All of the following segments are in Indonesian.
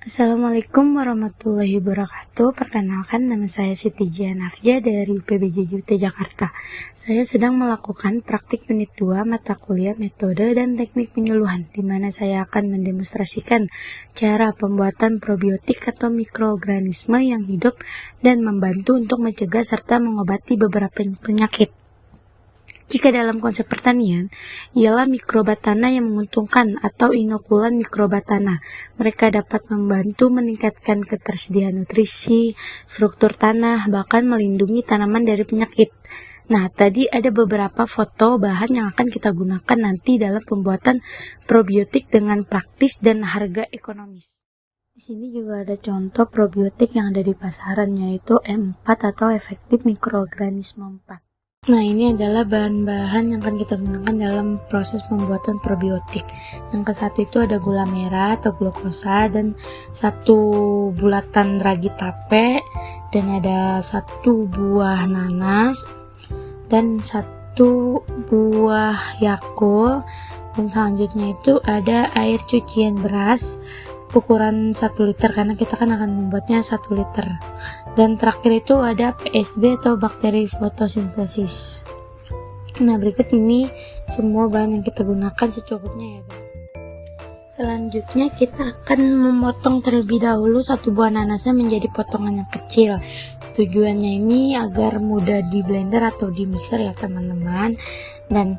Assalamualaikum warahmatullahi wabarakatuh. Perkenalkan, nama saya Siti Janafja dari PBJUT Jakarta. Saya sedang melakukan praktik unit 2 mata kuliah metode dan teknik penyuluhan, di mana saya akan mendemonstrasikan cara pembuatan probiotik atau mikroorganisme yang hidup dan membantu untuk mencegah serta mengobati beberapa penyakit. Jika dalam konsep pertanian, ialah mikroba tanah yang menguntungkan atau inokulan mikroba tanah. Mereka dapat membantu meningkatkan ketersediaan nutrisi, struktur tanah, bahkan melindungi tanaman dari penyakit. Nah, tadi ada beberapa foto bahan yang akan kita gunakan nanti dalam pembuatan probiotik dengan praktis dan harga ekonomis. Di sini juga ada contoh probiotik yang ada di pasaran, yaitu M4 atau efektif mikroorganisme 4. Nah, ini adalah bahan-bahan yang akan kita gunakan dalam proses pembuatan probiotik. Yang ke satu itu ada gula merah atau glukosa, dan satu bulatan ragi tape, dan ada satu buah nanas, dan satu buah Yakult, dan selanjutnya itu ada air cucian beras ukuran 1 liter, karena kita kan akan membuatnya 1 liter. Dan terakhir itu ada PSB atau bakteri fotosintesis. Nah, berikut ini semua bahan yang kita gunakan secukupnya ya guys. Selanjutnya kita akan memotong terlebih dahulu satu buah nanasnya menjadi potongan yang kecil. Tujuannya ini agar mudah di blender atau di mixer ya teman-teman. Dan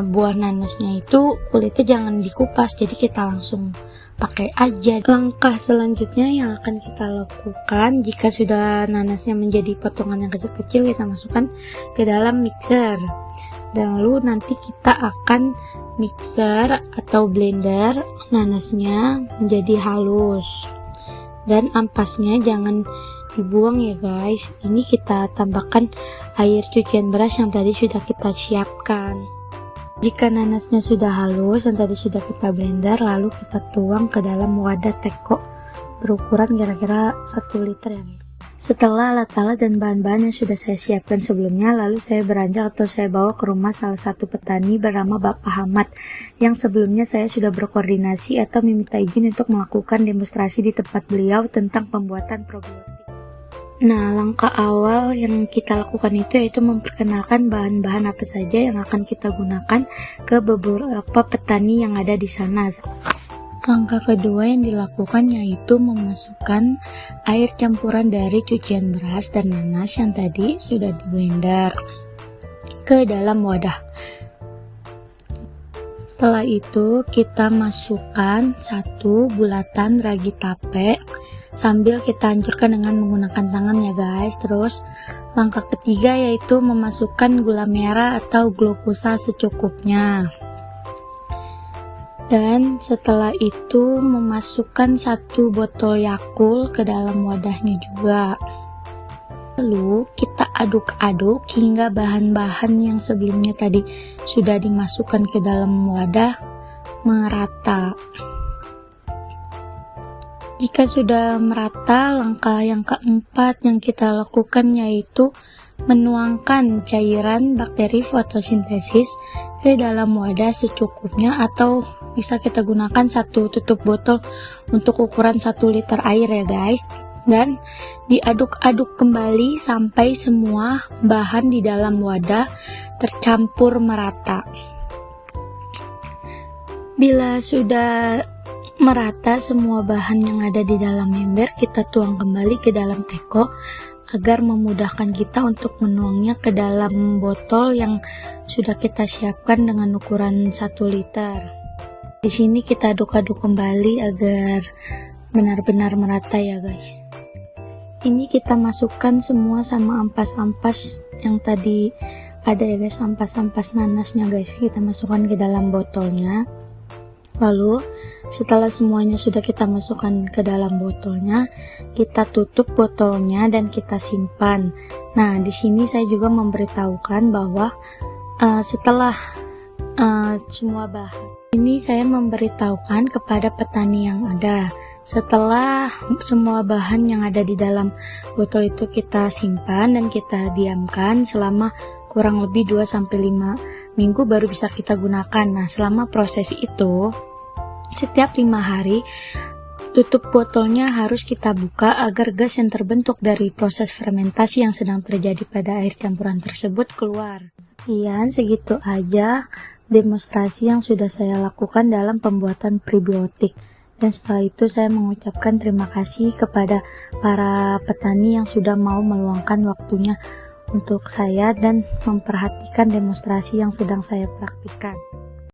buah nanasnya itu kulitnya jangan dikupas, jadi kita langsung pakai aja. Langkah selanjutnya yang akan kita lakukan, jika sudah nanasnya menjadi potongan yang kecil-kecil, kita masukkan ke dalam mixer. Dan lalu nanti kita akan mixer atau blender nanasnya menjadi halus. Dan ampasnya jangan dibuang ya guys. Ini kita tambahkan air cucian beras yang tadi sudah kita siapkan. Jika nanasnya sudah halus yang tadi sudah kita blender, lalu kita tuang ke dalam wadah teko berukuran kira-kira 1 liter ya guys. Setelah alat-alat dan bahan-bahan yang sudah saya siapkan sebelumnya, lalu saya beranjak atau saya bawa ke rumah salah satu petani bernama Bapak Ahmad, yang sebelumnya saya sudah berkoordinasi atau meminta izin untuk melakukan demonstrasi di tempat beliau tentang pembuatan probiotik. Nah, langkah awal yang kita lakukan itu yaitu memperkenalkan bahan-bahan apa saja yang akan kita gunakan ke beberapa petani yang ada di sana. Langkah kedua yang dilakukan yaitu memasukkan air campuran dari cucian beras dan nanas yang tadi sudah di blender ke dalam wadah. Setelah itu kita masukkan satu bulatan ragi tape sambil kita hancurkan dengan menggunakan tangan ya guys. Terus langkah ketiga yaitu memasukkan gula merah atau glukosa secukupnya. Dan setelah itu memasukkan satu botol Yakult ke dalam wadahnya juga. Lalu kita aduk-aduk hingga bahan-bahan yang sebelumnya tadi sudah dimasukkan ke dalam wadah merata. Jika sudah merata, langkah yang keempat yang kita lakukan yaitu menuangkan cairan bakteri fotosintesis ke dalam wadah secukupnya, atau bisa kita gunakan satu tutup botol untuk ukuran 1 liter air ya guys. Dan diaduk-aduk kembali sampai semua bahan di dalam wadah tercampur merata. Bila sudah merata semua bahan yang ada di dalam ember, kita tuang kembali ke dalam teko agar memudahkan kita untuk menuangnya ke dalam botol yang sudah kita siapkan dengan ukuran 1 liter. Di sini kita aduk-aduk kembali agar benar-benar merata ya guys. Ini kita masukkan semua sama ampas-ampas yang tadi ada ya guys, ampas-ampas nanasnya guys, kita masukkan ke dalam botolnya. Lalu setelah semuanya sudah kita masukkan ke dalam botolnya, kita tutup botolnya dan kita simpan. Nah, di sini saya juga memberitahukan bahwa setelah semua bahan ini, saya memberitahukan kepada petani yang ada, setelah semua bahan yang ada di dalam botol itu kita simpan dan kita diamkan selama kurang lebih 2-5 minggu baru bisa kita gunakan. Nah, selama proses itu setiap 5 hari Tutup botolnya harus kita buka agar gas yang terbentuk dari proses fermentasi yang sedang terjadi pada air campuran tersebut keluar. Sekian, segitu aja demonstrasi yang sudah saya lakukan dalam pembuatan prebiotik. Dan setelah itu saya mengucapkan terima kasih kepada para petani yang sudah mau meluangkan waktunya untuk saya dan memperhatikan demonstrasi yang sedang saya praktikkan.